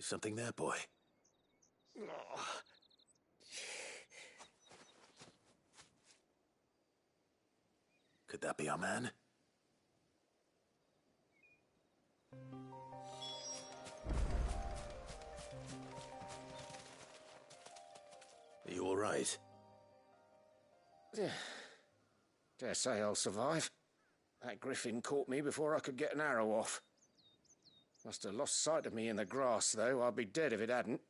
Something there, boy. Could that be our man? Are you all right? Dare say I'll survive. That griffin caught me before I could get an arrow off. Must have lost sight of me in the grass, though. I'd be dead if it hadn't.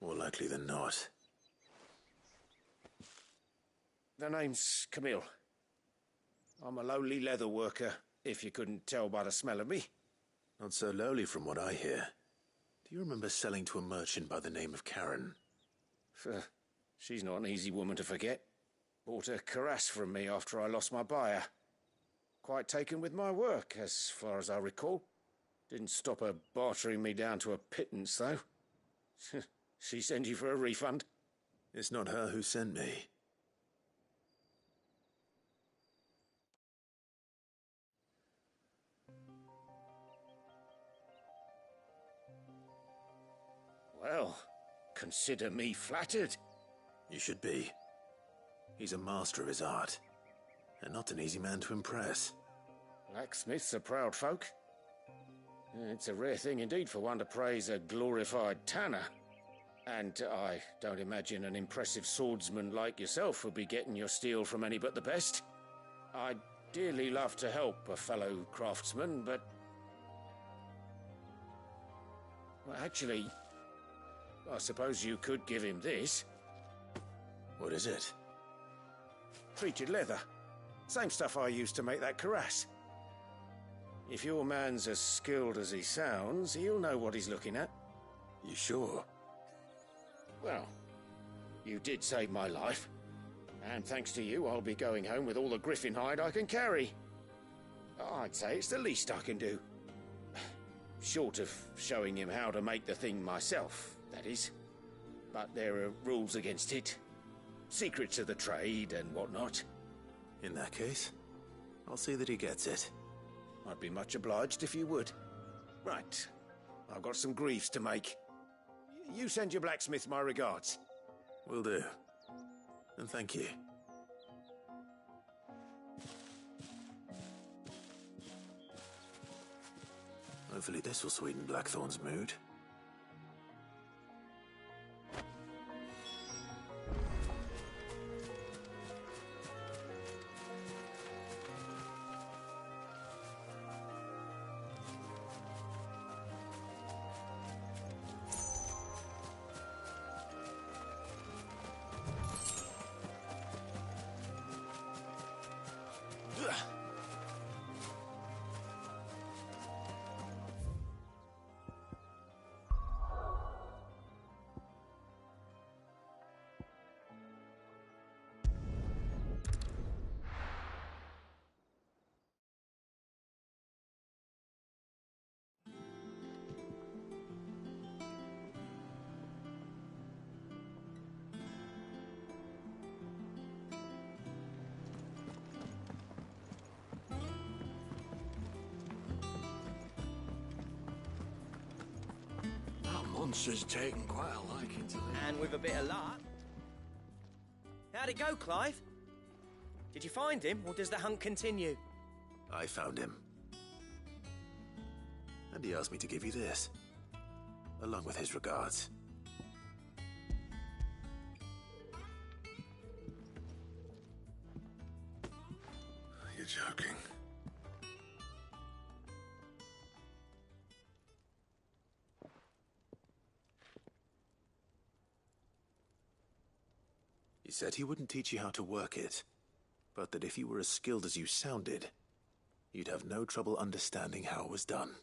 More likely than not. The name's Camille. I'm a lowly leather worker, if you couldn't tell by the smell of me. Not so lowly from what I hear. Do you remember selling to a merchant by the name of Karen? She's not an easy woman to forget. Bought a cuirass from me after I lost my buyer. Quite taken with my work, as far as I recall. Didn't stop her bartering me down to a pittance, though. She sent you for a refund? It's not her who sent me. Well, consider me flattered. You should be. He's a master of his art, and not an easy man to impress. Blacksmiths are proud folk. It's a rare thing indeed for one to praise a glorified tanner. And I don't imagine an impressive swordsman like yourself would be getting your steel from any but the best. I'd dearly love to help a fellow craftsman, but... well, actually, I suppose you could give him this. What is it? Treated leather. Same stuff I used to make that cuirass. If your man's as skilled as he sounds, he'll know what he's looking at. You sure? Well, you did save my life. And thanks to you, I'll be going home with all the griffin hide I can carry. I'd say it's the least I can do. Short of showing him how to make the thing myself, that is. But there are rules against it. Secrets of the trade and whatnot. In that case, I'll see that he gets it. I'd be much obliged if you would. Right. I've got some griefs to make. You send your blacksmith my regards. Will do. And thank you. Hopefully this will sweeten Blackthorn's mood. Monster's taken quite a liking to this. And with a bit of luck. How'd it go, Clive? Did you find him, or does the hunt continue? I found him. And he asked me to give you this, along with his regards. You're joking. He said he wouldn't teach you how to work it, but that if you were as skilled as you sounded, you'd have no trouble understanding how it was done.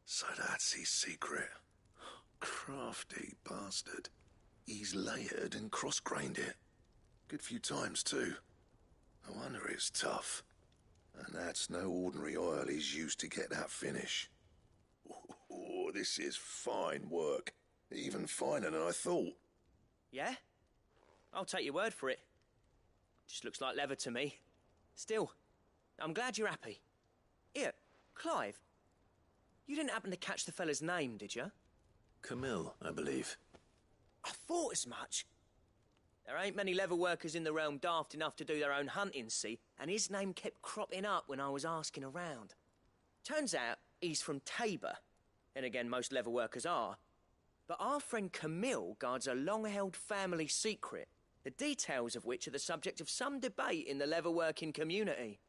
So that's his secret. Crafty bastard. He's layered and cross-grained it. Good few times, too. No wonder it's tough. And that's no ordinary oil he's used to get that finish. Oh, this is fine work. Even finer than I thought. Yeah? I'll take your word for it. Just looks like leather to me. Still, I'm glad you're happy. Here, Clive. You didn't happen to catch the fella's name, did you? Camille, I believe. I thought as much. There ain't many leather workers in the realm daft enough to do their own hunting, see, and his name kept cropping up when I was asking around. Turns out he's from Tabor. And again, most leather workers are. But our friend Camille guards a long-held family secret, the details of which are the subject of some debate in the leather-working community.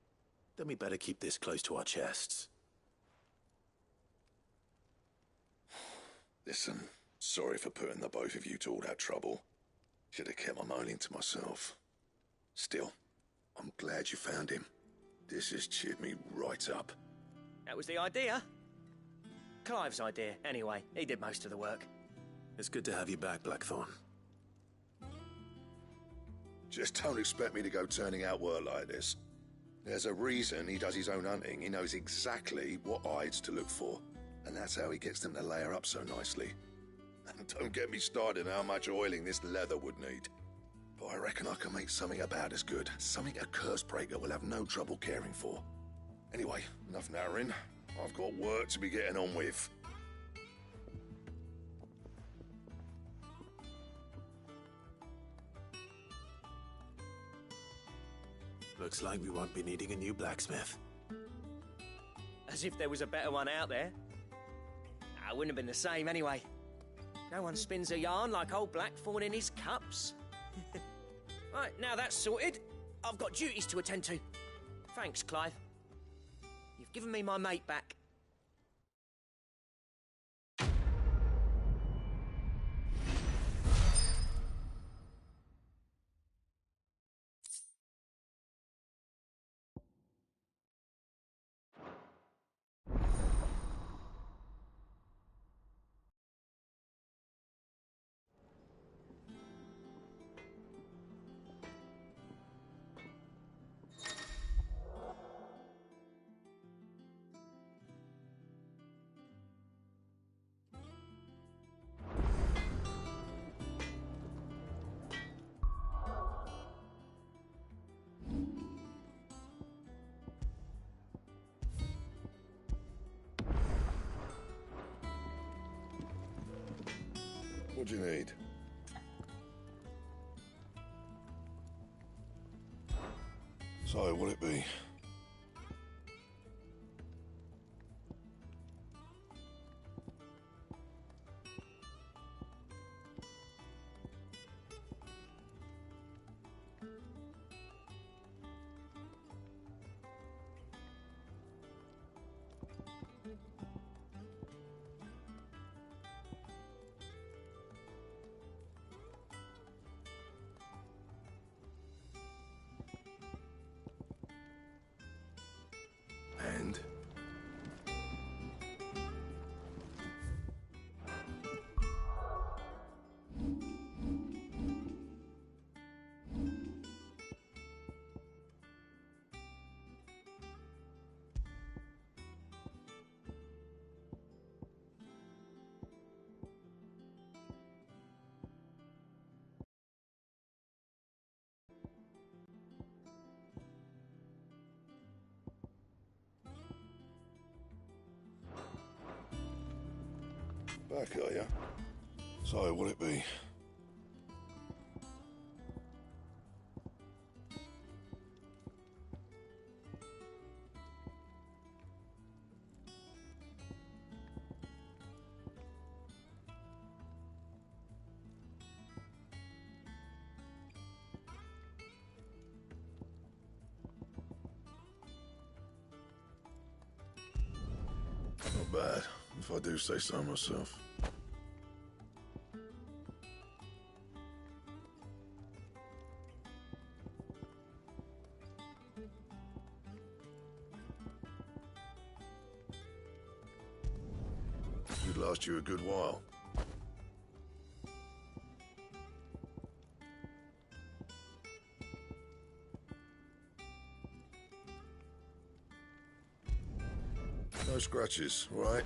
Then we better keep this close to our chests. Listen, sorry for putting the both of you to all that trouble. Should have kept my moaning to myself. Still, I'm glad you found him. This has cheered me right up. That was the idea. Clive's idea, anyway. He did most of the work. It's good to have you back, Blackthorn. Just don't expect me to go turning out work like this. There's a reason he does his own hunting. He knows exactly what hides to look for. And that's how he gets them to layer up so nicely. And don't get me started on how much oiling this leather would need. But I reckon I can make something about as good. Something a Cursebreaker will have no trouble caring for. Anyway, enough narrowing. I've got work to be getting on with. Looks like we won't be needing a new blacksmith. As if there was a better one out there. It wouldn't have been the same anyway. No one spins a yarn like old Blackthorn in his cups. Right, now that's sorted, I've got duties to attend to. Thanks, Clive. You've given me my mate back. What do you need? So, what'll it be? And? Back, are ya? So, what'll it be? Not bad, if I do say so myself. Should last you a good while. No scratches, all right?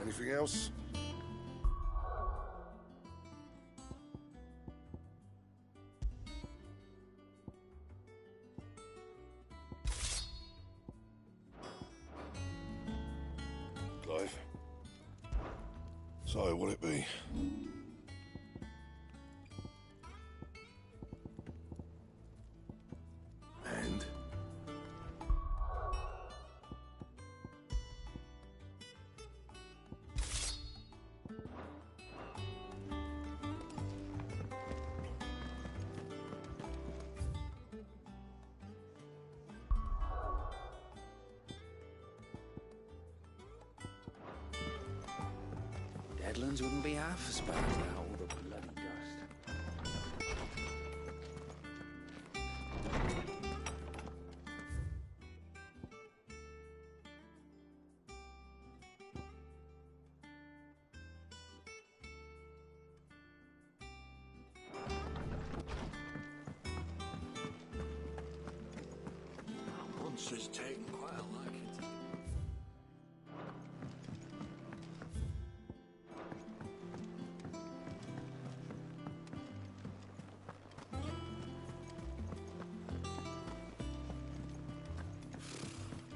Anything else? Clive? So, what'll it be? And? Deadlands wouldn't be half as bad without all the bloody dust. Monster's taken quite a liking to you.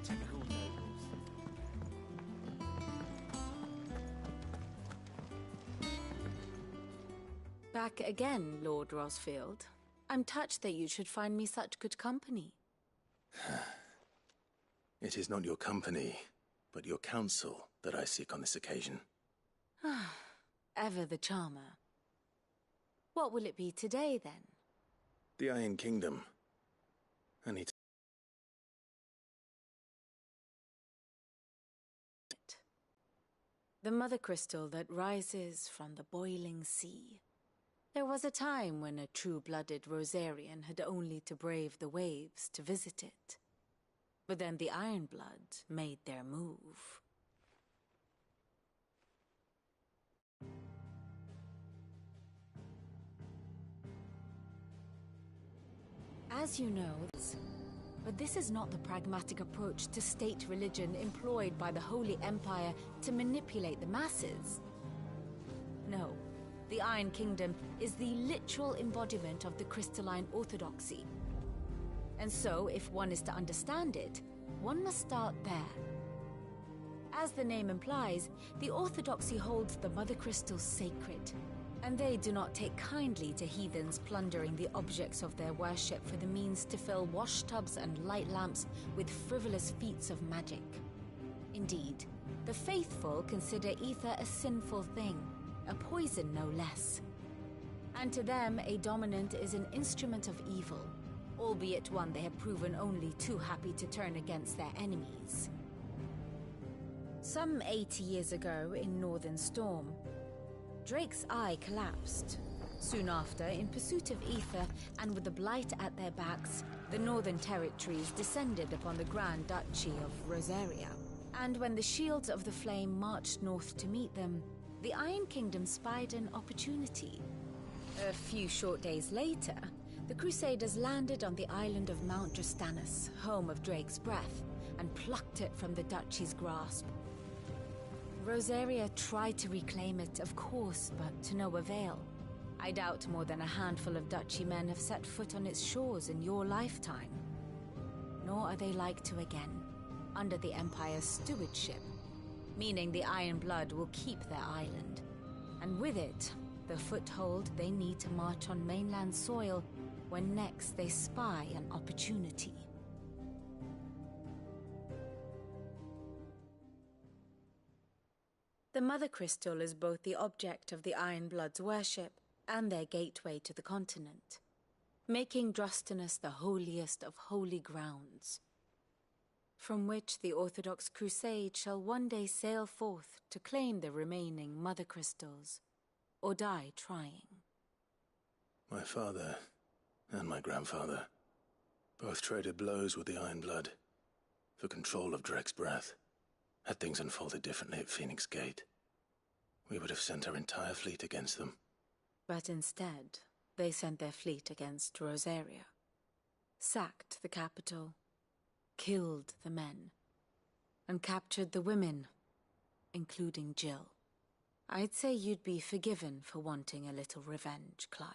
Typical nobles. Back again, Lord Rosfield. I'm touched that you should find me such good company. It is not your company, but your counsel that I seek on this occasion. Ever the charmer. What will it be today, then? The Iron Kingdom. I need to... The mother crystal that rises from the boiling sea. There was a time when a true-blooded Rosarian had only to brave the waves to visit it. But then the Ironblood made their move. As you know, but this is not the pragmatic approach to state religion employed by the Holy Empire to manipulate the masses. No, the Iron Kingdom is the literal embodiment of the crystalline orthodoxy. And so, if one is to understand it, one must start there. As the name implies, the orthodoxy holds the Mother Crystals sacred, and they do not take kindly to heathens plundering the objects of their worship for the means to fill washtubs and light lamps with frivolous feats of magic. Indeed, the faithful consider ether a sinful thing, a poison no less. And to them, a dominant is an instrument of evil, albeit one they have proven only too happy to turn against their enemies. Some 80 years ago in Northern Storm, Drake's eye collapsed. Soon after, in pursuit of ether and with the Blight at their backs, the Northern Territories descended upon the Grand Duchy of Rosaria. And when the Shields of the Flame marched north to meet them, the Iron Kingdom spied an opportunity. A few short days later, the Crusaders landed on the island of Mount Drastanus, home of Drake's breath, and plucked it from the Duchy's grasp. Rosaria tried to reclaim it, of course, but to no avail. I doubt more than a handful of Duchy men have set foot on its shores in your lifetime. Nor are they like to again, under the Empire's stewardship, meaning the Iron Blood will keep their island, and with it, the foothold they need to march on mainland soil when next they spy an opportunity. The Mother Crystal is both the object of the Iron Blood's worship and their gateway to the continent, making Drastanus the holiest of holy grounds, from which the Orthodox Crusade shall one day sail forth to claim the remaining Mother Crystals, or die trying. My father and my grandfather both traded blows with the Iron Blood for control of Drake's breath. Had things unfolded differently at Phoenix Gate, we would have sent our entire fleet against them. But instead, they sent their fleet against Rosaria, sacked the capital, killed the men, and captured the women, including Jill. I'd say you'd be forgiven for wanting a little revenge, Clive.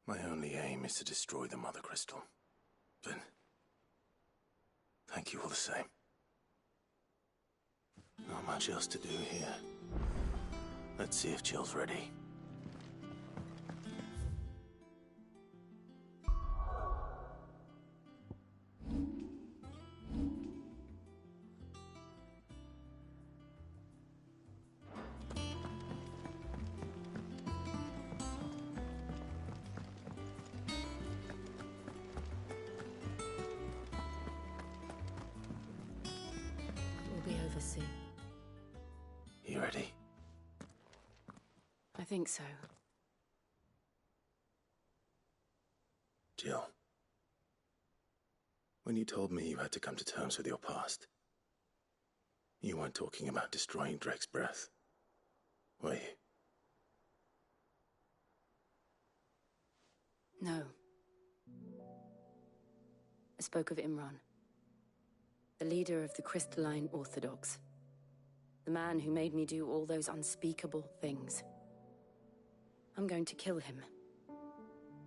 My only aim is to destroy the Mother Crystal. But thank you all the same. Not much else to do here. Let's see if Jill's ready. We'll be over soon. You ready? I think so. Jill, when you told me you had to come to terms with your past, you weren't talking about destroying Drake's breath, were you? No. I spoke of Imran, the leader of the Crystalline Orthodox. The man who made me do all those unspeakable things. I'm going to kill him.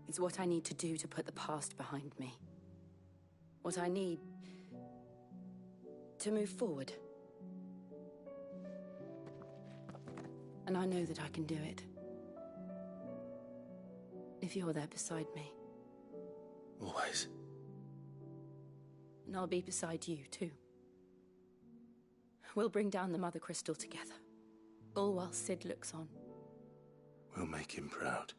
It's what I need to do to put the past behind me. What I need to move forward. And I know that I can do it. If you're there beside me. Always. And I'll be beside you, too. We'll bring down the Mother Crystal together. All while Sid looks on. We'll make him proud.